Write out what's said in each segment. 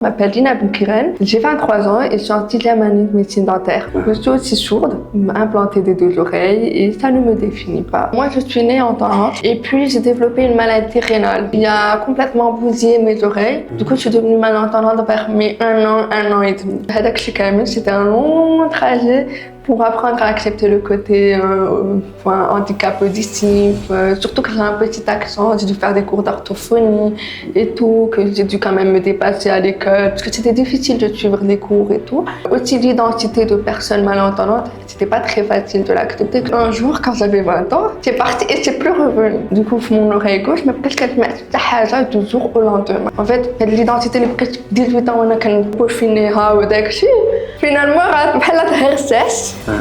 Je m'appelle Dina Boukiren, j'ai 23 ans et je suis en 6e année de médecine dentaire. Je suis aussi sourde, implantée des 2 oreilles et ça ne me définit pas. Moi je suis née entendante et puis j'ai développé une maladie rénale. Il a complètement bousillé mes oreilles. Du coup je suis devenue malentendante vers mes 1 an et demi. C'était un long trajet pour apprendre à accepter le côté handicap auditif, surtout que j'ai un petit accent, j'ai dû faire des cours d'orthophonie et tout, que j'ai dû quand même me dépasser à l'école, parce que c'était difficile de suivre des cours et tout. Aussi l'identité de personne malentendante, c'était pas très facile de l'accepter. Un jour, quand j'avais 20 ans, c'est parti et c'est plus revenu. Du coup, mon oreille gauche, mais presque elle m'a du jour au lendemain. En fait, l'identité, les presque 18 ans, on a quand même peaufiné, finalement,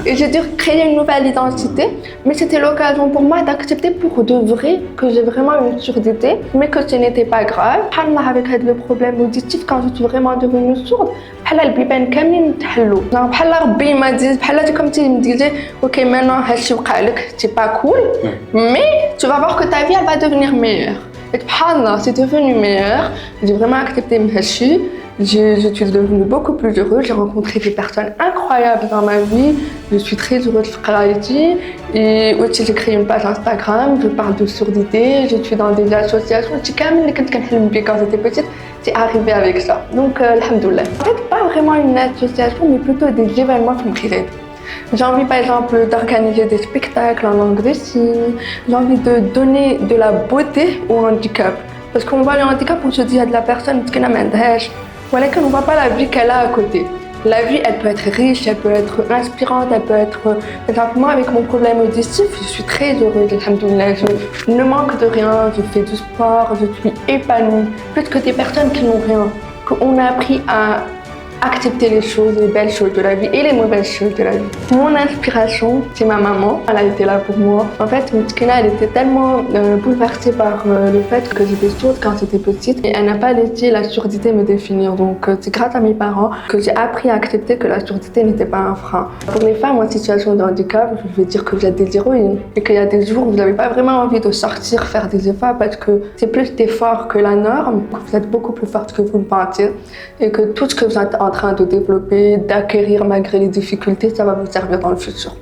et j'ai dû créer une nouvelle identité, mais c'était l'occasion pour moi d'accepter pour de vrai que j'ai vraiment une surdité, mais que ce n'était pas grave. Avec le problème auditif, quand je suis vraiment devenue sourde, comme tu me disais, ok, maintenant c'est pas cool, mais tu vas voir que ta vie elle va devenir meilleure. Et c'est devenu meilleur, j'ai vraiment accepté Mhachi. Je suis devenue beaucoup plus heureuse, j'ai rencontré des personnes incroyables dans ma vie, je suis très heureuse de Fqraïti et aussi j'ai créé une page Instagram, je parle de surdité, je suis dans des associations, quand j'étais petite, c'est arrivé avec ça. Donc, alhamdoulilah. En fait, pas vraiment une association, mais plutôt des événements qui me créent. J'ai envie par exemple d'organiser des spectacles en langue des signes, j'ai envie de donner de la beauté au handicap. Parce qu'on voit le handicap, on se dit à de la personne qui n'a pas d'âge. Voilà qu'on ne voit pas la vie qu'elle a à côté. La vie, elle peut être riche, elle peut être inspirante, elle peut être... Par exemple, moi, avec mon problème auditif, je suis très heureuse, alhamdoulilah. Je ne manque de rien, je fais du sport, je suis épanouie. Plus que des personnes qui n'ont rien. Qu'on a appris à accepter les choses, les belles choses de la vie et les mauvaises choses de la vie. Mon inspiration, c'est ma maman. Elle a été là pour moi. En fait, Moutkina, elle était tellement bouleversée par le fait que j'étais sourde quand j'étais petite et elle n'a pas laissé la surdité me définir. Donc, c'est grâce à mes parents que j'ai appris à accepter que la surdité n'était pas un frein. Pour les femmes en situation de handicap, je veux dire que vous êtes des héroïnes et qu'il y a des jours où vous n'avez pas vraiment envie de sortir, faire des efforts parce que c'est plus d'efforts que la norme. Vous êtes beaucoup plus forte que vous le pensez et que tout ce que vous êtes en train de développer, d'acquérir malgré les difficultés, ça va vous servir dans le futur.